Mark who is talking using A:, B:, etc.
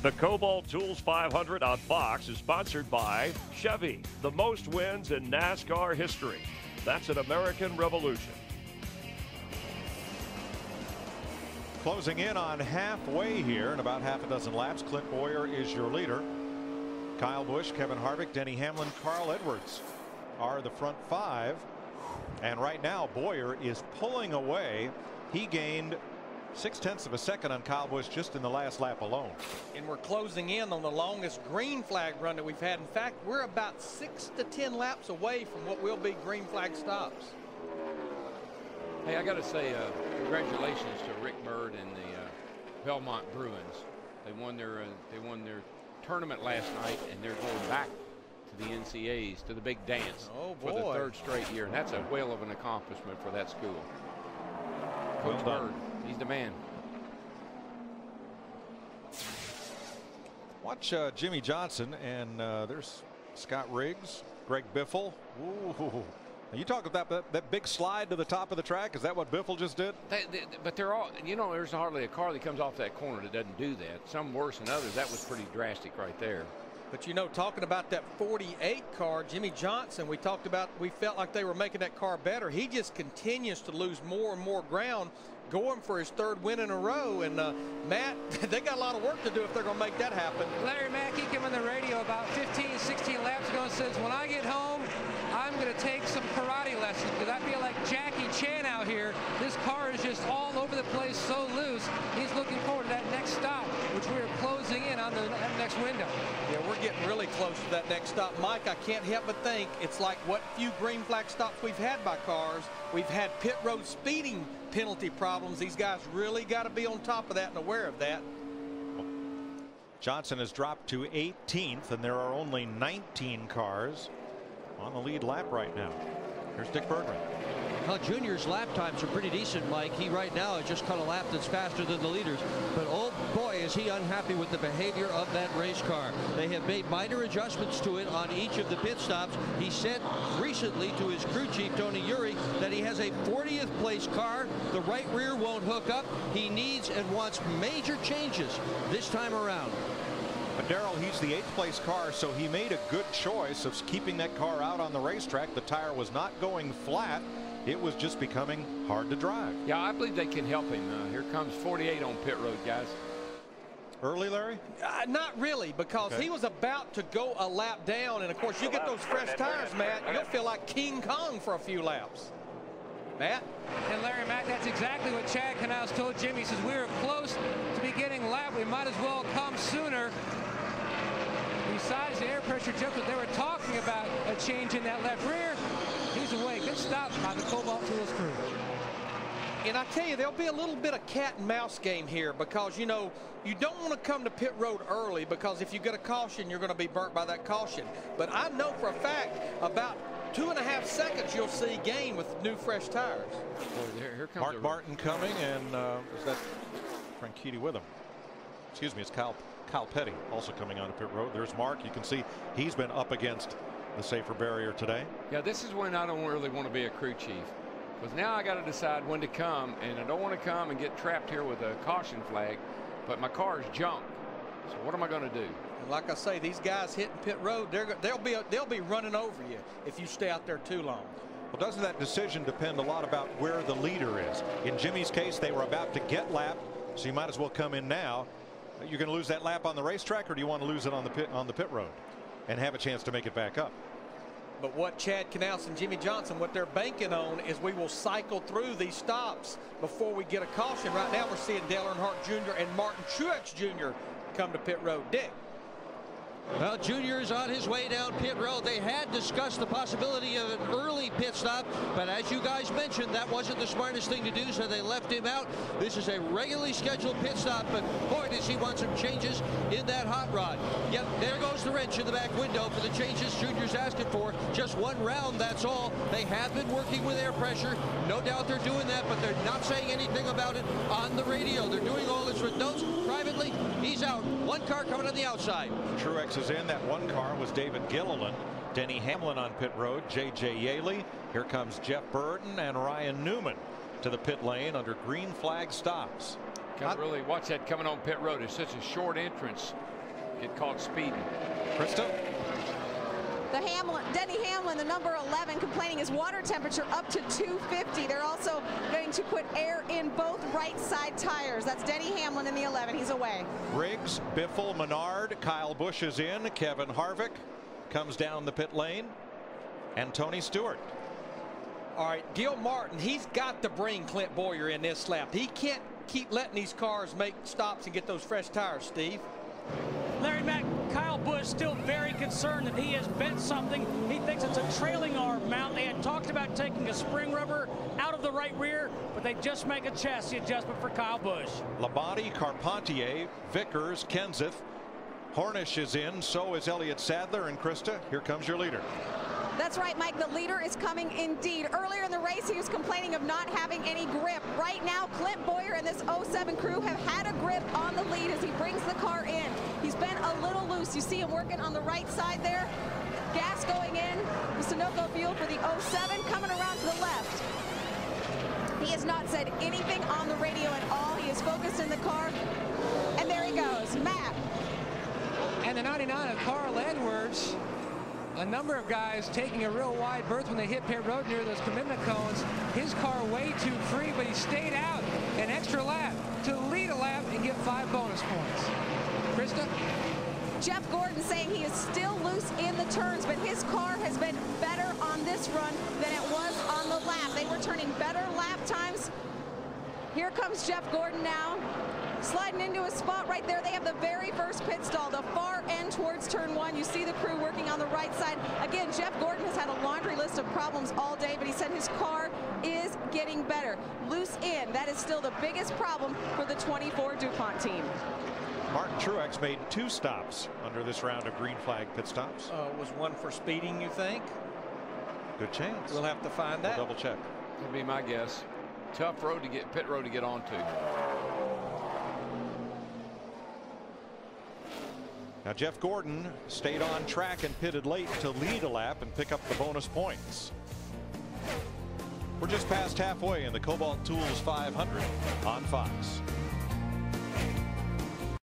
A: The Kobalt Tools 500 on Fox is sponsored by Chevy, the most wins in NASCAR history. That's an American revolution.
B: Closing in on halfway here in about half a dozen laps. Clint Bowyer is your leader. Kyle Busch, Kevin Harvick, Denny Hamlin, Carl Edwards are the front five. And right now Bowyer is pulling away. He gained 0.6 of a second on Kyle Busch just in the last lap alone.
C: And we're closing in on the longest green flag run that we've had. In fact, we're about 6 to 10 laps away from what will be green flag stops.
D: Hey, I got to say congratulations to Rick Bird and the Belmont Bruins. They won their tournament last night, and they're going back to the NCAAs, to the big dance for the third straight year. And that's a whale of an accomplishment for that school. Coach Bird, he's the man.
B: Watch Jimmy Johnson, and there's Scott Riggs, Greg Biffle. Ooh. You talk about that big slide to the top of the track. Is that what Biffle just did?
D: But they're all, you know, there's hardly a car that comes off that corner that doesn't do that. Some worse than others. That was pretty drastic right there.
C: But, you know, talking about that 48 car, Jimmy Johnson, we felt like they were making that car better. He just continues to lose more and more ground, going for his third win in a row. And Matt, they got a lot of work to do if they're going to make that happen.
E: Larry Mackey came on the radio about 15, 16 laps ago and says, when I get home, I'm going to take some karate lessons, because I feel like Jackie Chan out here. This car is just all over the place, so loose. He's looking forward to that next stop, which we are closing in on the next window.
C: Yeah, we're getting really close to that next stop. Mike, I can't help but think it's like what few green flag stops we've had by cars. We've had pit road speeding penalty problems. These guys really got to be on top of that and aware of that.
B: Johnson has dropped to 18th, and there are only 19 cars on the lead lap right now. Here's Dick Bergman.
F: Well, Junior's lap times are pretty decent, Mike. He right now has just cut a lap that's faster than the leaders. But oh boy, is he unhappy with the behavior of that race car. They have made minor adjustments to it on each of the pit stops. He said recently to his crew chief, Tony Uri, that he has a 40th place car. The right rear won't hook up. He needs and wants major changes this time around.
B: But Darrell, he's the 8th place car, so he made a good choice of keeping that car out on the racetrack. The tire was not going flat. It was just becoming hard to drive.
D: Yeah, I believe they can help him. Here comes 48 on pit road, guys.
B: Early, Larry?
C: Not really, because he was about to go a lap down, and of course you get those fresh tires, Matt, you'll feel like King Kong for a few laps. Matt?
E: And Larry, Matt, that's exactly what Chad Canals told Jimmy. He says, we were close to beginning a lap. We might as well come sooner. Besides the air pressure adjustment, they were talking about a change in that left rear. He's away. Good stop by the Kobalt Tools crew.
C: And I tell you, there'll be a little bit of cat and mouse game here, because, you know, you don't want to come to pit road early, because if you get a caution, you're going to be burnt by that caution. But I know for a fact about 2.5 seconds you'll see gain with new fresh tires.
D: Here comes
B: Mark Martin coming, and is that Frank Keedy with him? Excuse me, it's Kyle Petty also coming on to pit road. There's Mark. You can see he's been up against the safer barrier today.
D: Yeah, this is when I don't really want to be a crew chief, because now I got to decide when to come, and I don't want to come and get trapped here with a caution flag, but my car is junk. So what am I going to do?
C: And like I say, these guys hitting pit road, they'll be running over you if you stay out there too long.
B: Well, doesn't that decision depend a lot about where the leader is? In Jimmy's case, they were about to get lapped, so you might as well come in now. You're going to lose that lap on the racetrack, or do you want to lose it on the pit road and have a chance to make it back up?
C: But what Chad Knaus and Jimmy Johnson, what they're banking on is we will cycle through these stops before we get a caution. Right now we're seeing Dale Earnhardt Jr. and Martin Truex Jr. come to pit road. Dick.
F: Well, Junior is on his way down pit road. They had discussed the possibility of an early pit stop, but as you guys mentioned, that wasn't the smartest thing to do, so they left him out. This is a regularly scheduled pit stop, but boy, does he want some changes in that hot rod. Yep, there goes the wrench in the back window for the changes Junior's asking for. Just one round, that's all. They have been working with air pressure. No doubt they're doing that, but they're not saying anything about it on the radio. They're doing all this with notes. Privately, he's out. One car coming on the outside.
B: Truex is in. That one car was David Gilliland. Denny Hamlin on pit road. J.J. Yaley. Here comes Jeff Burton and Ryan Newman to the pit lane under green flag stops.
D: Got to really watch that coming on pit road. It's such a short entrance. Get caught speeding.
B: Krista?
G: Denny Hamlin, the number 11, complaining his water temperature up to 250. They're also going to put air in both right side tires. That's Denny Hamlin in the 11. He's away.
B: Briggs, Biffle, Menard, Kyle Busch is in. Kevin Harvick comes down the pit lane. And Tony Stewart.
C: All right, Gil Martin, he's got to bring Clint Boyer in this lap. He can't keep letting these cars make stops and get those fresh tires, Steve.
H: Larry Mack, Kyle Busch still very concerned that he has bent something. He thinks it's a trailing arm mount. They had talked about taking a spring rubber out of the right rear, but they just make a chassis adjustment for Kyle Busch.
B: Labonte, Carpentier, Vickers, Kenseth. Hornish is in, so is Elliott Sadler. And Krista, here comes your leader.
G: That's right, Mike. The leader is coming indeed. Earlier in the race, he was complaining of not having any grip. Right now, Clint Boyer and this 07 crew have had a grip on the lead as he brings the car in. He's been a little loose. You see him working on the right side there. Gas going in. The Sunoco fuel for the 07 coming around to the left. He has not said anything on the radio at all. He is focused in the car. And there he goes. Matt.
E: And the 99 of Carl Edwards. A number of guys taking a real wide berth when they hit pit road near those commitment cones. His car way too free, but he stayed out an extra lap to lead a lap and get 5 bonus points. Krista?
G: Jeff Gordon saying he is still loose in the turns, but his car has been better on this run than it was on the lap. They were turning better lap times. Here comes Jeff Gordon now. Sliding into a spot right there. They have the very first pit stall, the far end towards turn 1. You see the crew working on the right side. Again, Jeff Gordon has had a laundry list of problems all day, but he said his car is getting better. Loose in, that is still the biggest problem for the 24 DuPont team.
B: Martin Truex made 2 stops under this round of green flag pit stops.
C: Was one for speeding, you think?
B: Good chance.
C: We'll have to find that.
B: We'll double check.
D: That'd be my guess. Tough road to get, pit road to get onto.
B: Now Jeff Gordon stayed on track and pitted late to lead a lap and pick up the bonus points. We're just past halfway in the Kobalt Tools 500 on Fox.